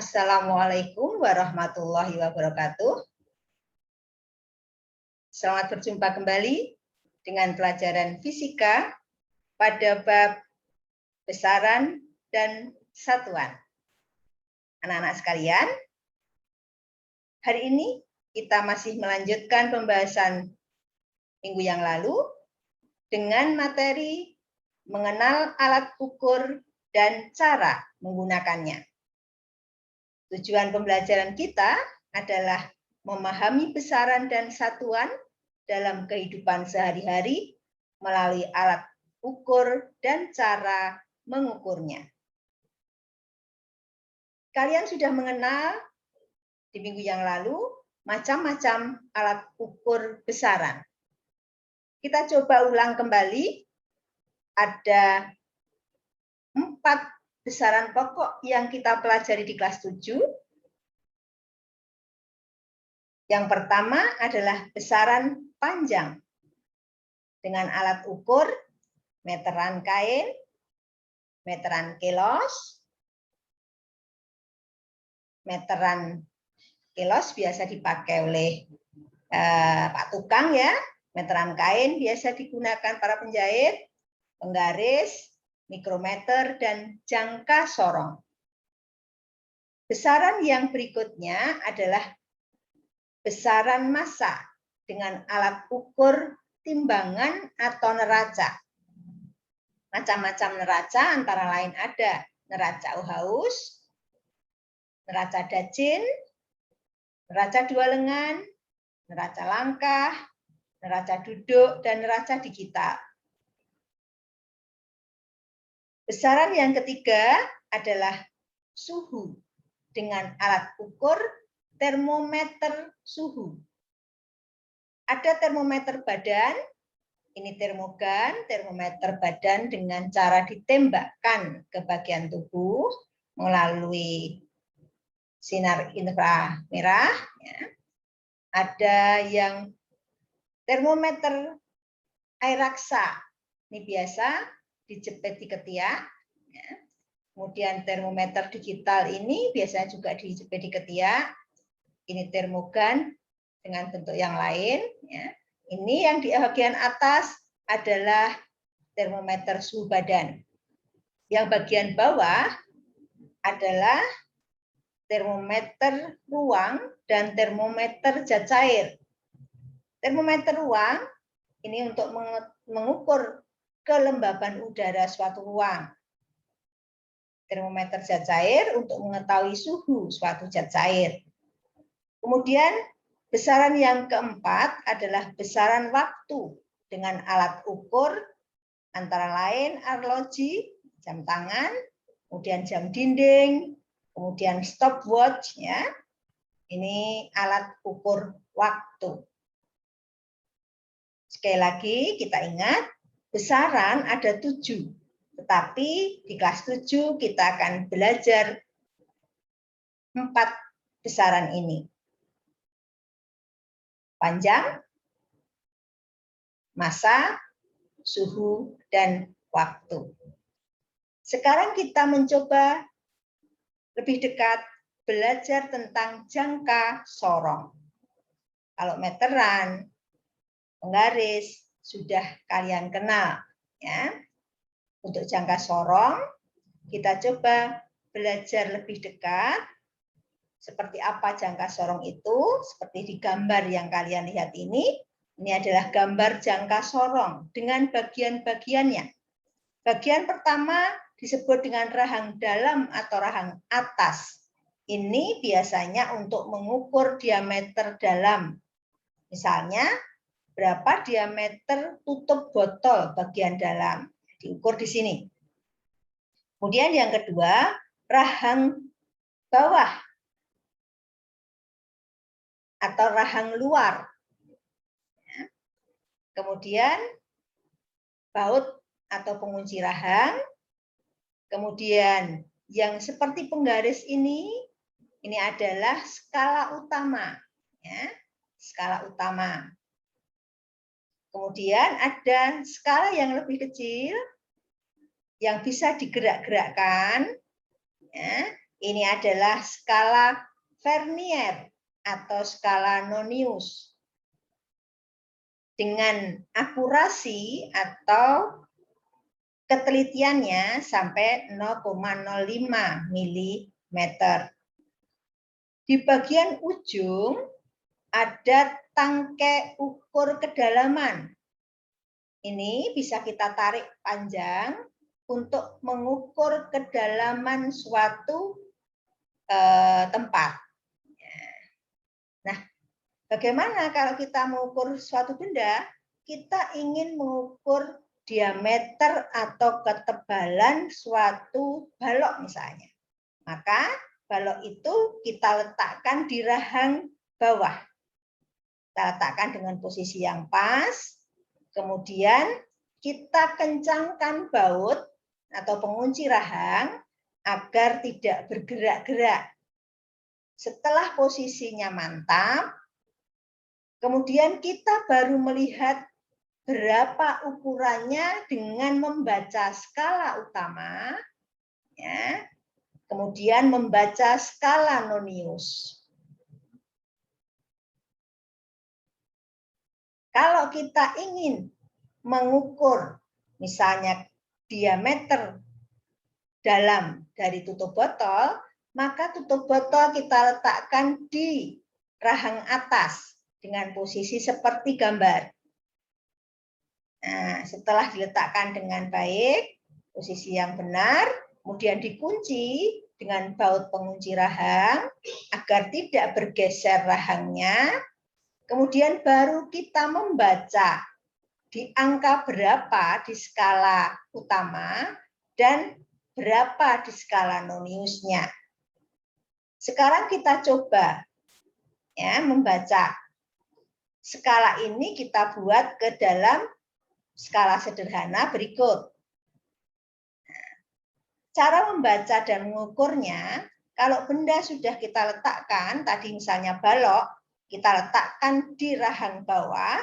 Assalamualaikum warahmatullahi wabarakatuh. Selamat berjumpa kembali dengan pelajaran fisika pada bab besaran dan satuan. Anak-anak sekalian, hari ini kita masih melanjutkan pembahasan minggu yang lalu dengan materi mengenal alat ukur dan cara menggunakannya. Tujuan pembelajaran kita adalah memahami besaran dan satuan dalam kehidupan sehari-hari melalui alat ukur dan cara mengukurnya. Kalian sudah mengenal di minggu yang lalu macam-macam alat ukur besaran. Kita coba ulang kembali. Ada 4 besaran pokok yang kita pelajari di kelas 7. Yang pertama adalah besaran panjang dengan alat ukur meteran kain, meteran kilos. Meteran kilos biasa dipakai oleh Pak Tukang ya. Meteran kain biasa digunakan para penjahit, penggaris, mikrometer, dan jangka sorong. Besaran yang berikutnya adalah besaran massa dengan alat ukur timbangan atau neraca. Macam-macam neraca antara lain ada neraca Uhaus, neraca Dajin, neraca dua lengan, neraca langkah, neraca duduk, dan neraca digital. Besaran yang ketiga adalah suhu dengan alat ukur termometer suhu. Ada termometer badan, ini termogan, termometer badan dengan cara ditembakkan ke bagian tubuh melalui sinar inframerah. Ada yang termometer air raksa, ini biasa dijepit di ketiak. Kemudian termometer digital ini biasanya juga dijepit di ketiak. Ini termogan dengan bentuk yang lain. Ini yang di bagian atas adalah termometer suhu badan. Yang bagian bawah adalah termometer ruang dan termometer zat cair. Termometer ruang ini untuk mengukur kelembaban udara suatu ruang. Termometer zat cair untuk mengetahui suhu suatu zat cair. Kemudian besaran yang keempat adalah besaran waktu dengan alat ukur antara lain arloji, jam tangan, kemudian jam dinding, kemudian stopwatch ya. Ini alat ukur waktu. Sekali lagi kita ingat besaran ada 7. Tetapi di kelas 7 kita akan belajar 4 besaran ini. Panjang, massa, suhu, dan waktu. Sekarang kita mencoba lebih dekat belajar tentang jangka sorong. Kalau meteran, penggaris, sudah kalian kenal. Ya. Untuk jangka sorong, kita coba belajar lebih dekat. Seperti apa jangka sorong itu, seperti di gambar yang kalian lihat ini. Ini adalah gambar jangka sorong dengan bagian-bagiannya. Bagian pertama disebut dengan rahang dalam atau rahang atas. Ini biasanya untuk mengukur diameter dalam. Misalnya, berapa diameter tutup botol bagian dalam. Diukur di sini. Kemudian yang kedua, rahang bawah atau rahang luar. Kemudian baut atau pengunci rahang. Kemudian yang seperti penggaris ini adalah skala utama. Ya, skala utama. Kemudian ada skala yang lebih kecil yang bisa digerak-gerakkan. Ya, Ini adalah skala Vernier atau skala Nonius. Dengan akurasi atau ketelitiannya sampai 0,05 mm. Di bagian ujung ada tangkai ukur kedalaman. Ini bisa kita tarik panjang untuk mengukur kedalaman suatu tempat. Nah, bagaimana kalau kita mengukur suatu benda? Kita ingin mengukur diameter atau ketebalan suatu balok misalnya. Maka balok itu kita letakkan di rahang bawah. Kita letakkan dengan posisi yang pas. Kemudian kita kencangkan baut atau pengunci rahang agar tidak bergerak-gerak. Setelah posisinya mantap, kemudian kita baru melihat berapa ukurannya dengan membaca skala utama, ya, kemudian membaca skala Nonius. Kalau kita ingin mengukur misalnya diameter dalam dari tutup botol, maka tutup botol kita letakkan di rahang atas dengan posisi seperti gambar. Nah, setelah diletakkan dengan baik, posisi yang benar, kemudian dikunci dengan baut pengunci rahang agar tidak bergeser rahangnya. Kemudian baru kita membaca di angka berapa di skala utama dan berapa di skala Noniusnya. Sekarang kita coba ya membaca. Skala ini kita buat ke dalam skala sederhana berikut. Cara membaca dan mengukurnya, kalau benda sudah kita letakkan, tadi misalnya balok, kita letakkan di rahang bawah,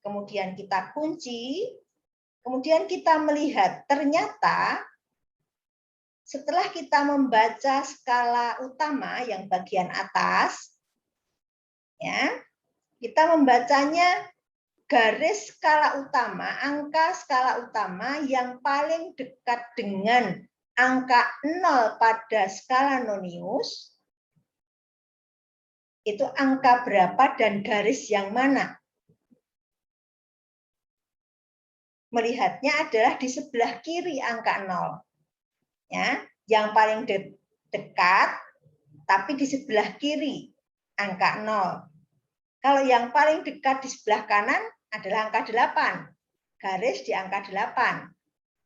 kemudian kita kunci, kemudian kita melihat ternyata setelah kita membaca skala utama yang bagian atas, ya, kita membacanya garis skala utama, angka skala utama yang paling dekat dengan angka 0 pada skala Nonius, itu angka berapa dan garis yang mana? Melihatnya adalah di sebelah kiri angka 0. Ya, yang paling dekat, tapi di sebelah kiri angka 0. Kalau yang paling dekat di sebelah kanan adalah angka 8, garis di angka 8.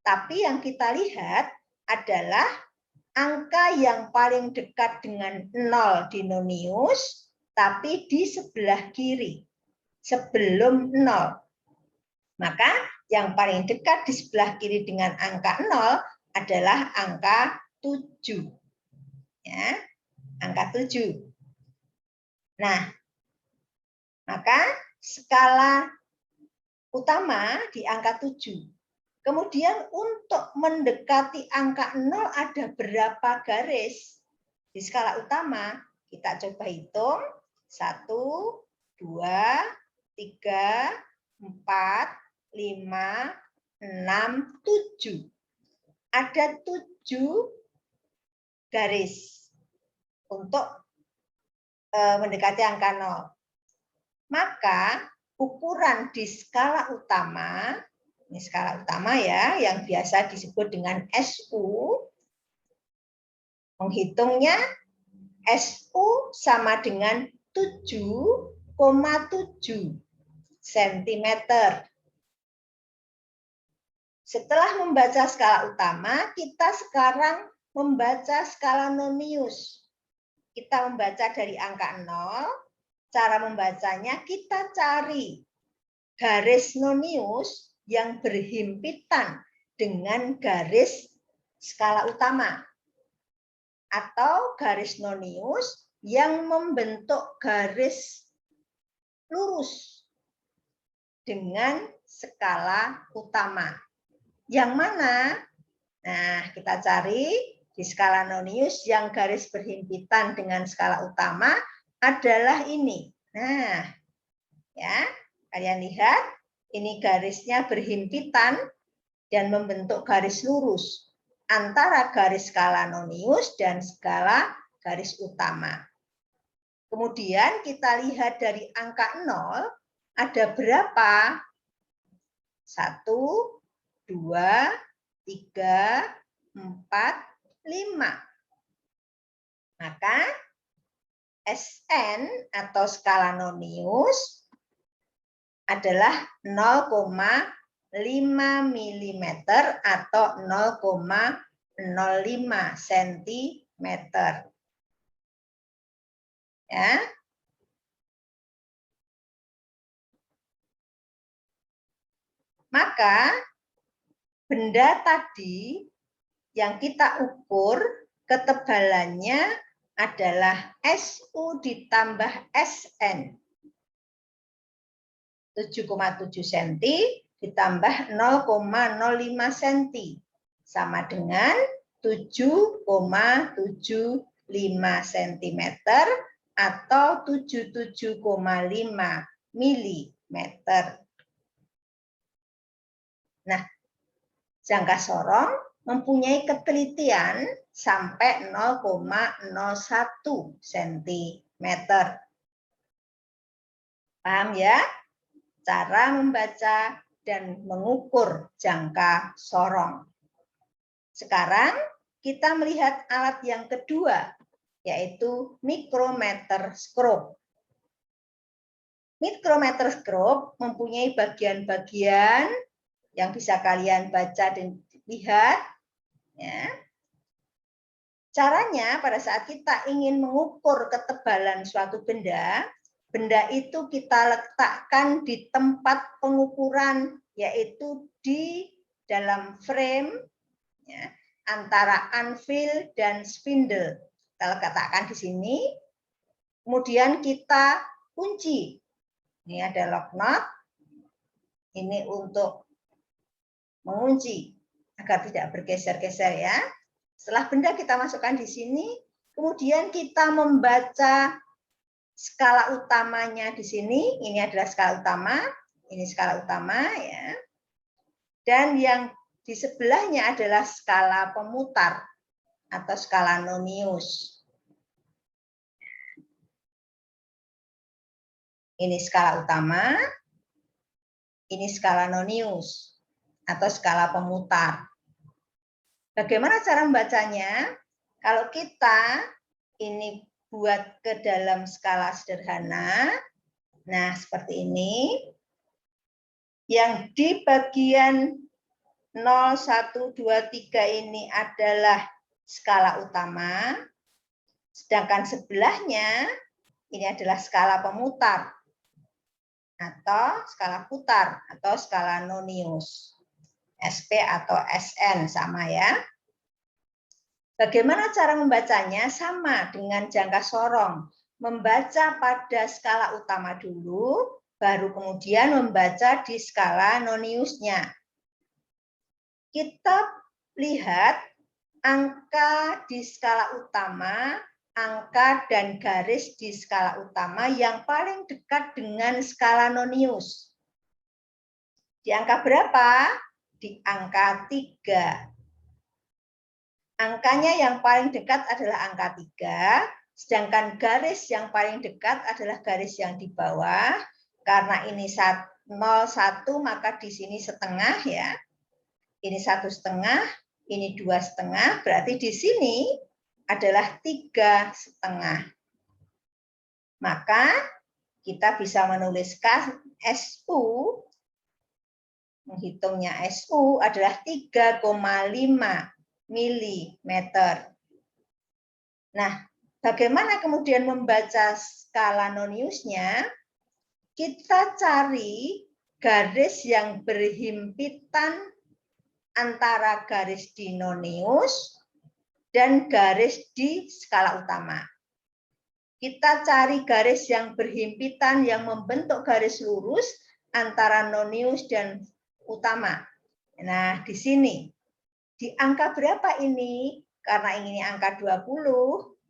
Tapi yang kita lihat adalah angka yang paling dekat dengan 0 di Nonius, tapi di sebelah kiri, sebelum 0. Maka yang paling dekat di sebelah kiri dengan angka 0 adalah angka 7. Ya, angka 7. Nah, maka skala utama di angka 7. Kemudian untuk mendekati angka 0 ada berapa garis? Di skala utama kita coba hitung. 1, 2, 3, 4, 5, 6, 7. Ada 7 garis untuk mendekati angka 0. Maka ukuran di skala utama, ini skala utama ya, yang biasa disebut dengan SU, menghitungnya SU sama dengan 7,7 cm. Setelah membaca skala utama, kita sekarang membaca skala Nonius. Kita membaca dari angka 0, cara membacanya kita cari garis Nonius yang berhimpitan dengan garis skala utama. Atau garis Nonius yang membentuk garis lurus dengan skala utama. Yang mana? Nah, kita cari di skala nonius yang garis berhimpitan dengan skala utama adalah ini. Nah, ya, kalian lihat ini garisnya berhimpitan dan membentuk garis lurus antara garis skala nonius dan skala garis utama. Kemudian kita lihat dari angka 0 ada berapa? 1, 2, 3, 4, 5. Maka SN atau skala nonius adalah 0,5 mm atau 0,05 cm. Ya. Maka benda tadi yang kita ukur ketebalannya adalah SU ditambah SN. 7,7 cm ditambah 0,05 cm. Sama dengan 7,75 cm atau 77,5 mm. Nah, jangka sorong mempunyai ketelitian sampai 0,01 cm. Paham ya? Cara membaca dan mengukur jangka sorong. Sekarang kita melihat alat yang kedua, yaitu mikrometerskop. Mikrometerskop mempunyai bagian-bagian yang bisa kalian baca dan lihat. Ya. Caranya pada saat kita ingin mengukur ketebalan suatu benda, benda itu kita letakkan di tempat pengukuran, yaitu di dalam frame ya, antara anvil dan spindle. Kita letakkan di sini, kemudian kita kunci. Ini ada lock nut, ini untuk mengunci agar tidak bergeser-geser ya. Setelah benda kita masukkan di sini, kemudian kita membaca skala utamanya di sini. Ini adalah skala utama, ini skala utama ya. Dan yang di sebelahnya adalah skala pemutar atau skala nonius. Ini skala utama, ini skala nonius atau skala pemutar. Bagaimana cara membacanya? Kalau kita ini buat ke dalam skala sederhana, nah seperti ini. Yang di bagian 0, 1, 2, 3 ini adalah skala utama, sedangkan sebelahnya ini adalah skala pemutar atau skala putar atau skala nonius. SP atau SN sama ya. Bagaimana cara membacanya? Sama dengan jangka sorong. Membaca pada skala utama dulu, baru kemudian membaca di skala noniusnya. Kita lihat angka di skala utama, angka dan garis di skala utama yang paling dekat dengan skala nonius. Di angka berapa? Di angka 3. Angkanya yang paling dekat adalah angka 3, sedangkan garis yang paling dekat adalah garis yang di bawah. Karena ini 0,1 maka di sini setengah ya. Ini 1,5, ini 2,5, berarti di sini adalah 3,5. Maka kita bisa menuliskan SU, menghitungnya SU adalah 3,5 mm. Nah, bagaimana kemudian membaca skala noniusnya? Kita cari garis yang berhimpitan antara garis di nonius dan garis di skala utama. Kita cari garis yang berhimpitan yang membentuk garis lurus antara nonius dan utama. Nah, di sini. Di angka berapa ini? karena ini angka 20,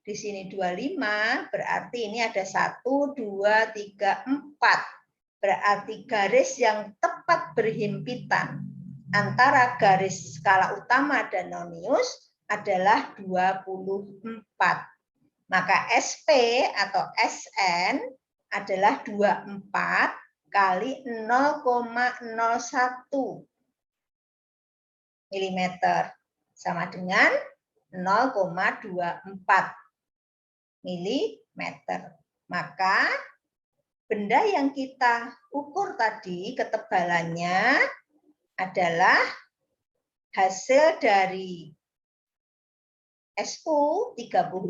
di sini 25, berarti ini ada 1, 2, 3, 4. Berarti garis yang tepat berhimpitan antara garis skala utama dan nonius adalah 24. Maka SP atau SN adalah 24 kali 0,01 mm sama dengan 0,24 mm. Maka benda yang kita ukur tadi ketebalannya adalah hasil dari SU 3,5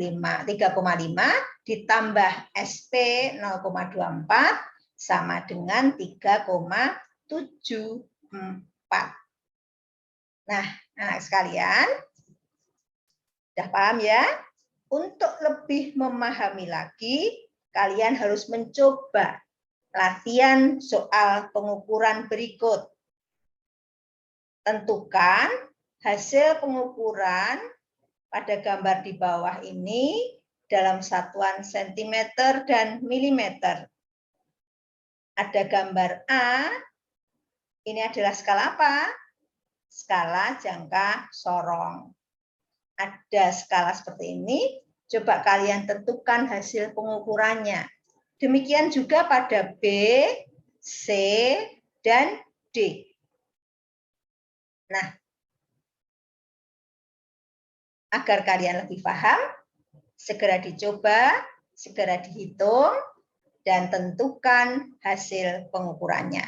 ditambah SP 0,24 sama dengan 3,74. Nah, anak sekalian, sudah paham ya? Untuk lebih memahami lagi, kalian harus mencoba latihan soal pengukuran berikut. Tentukan hasil pengukuran pada gambar di bawah ini dalam satuan sentimeter dan milimeter. Ada gambar A, ini adalah skala apa? Skala jangka sorong. Ada skala seperti ini, coba kalian tentukan hasil pengukurannya. Demikian juga pada B, C, dan D. Nah, agar kalian lebih paham, segera dicoba, segera dihitung, dan tentukan hasil pengukurannya.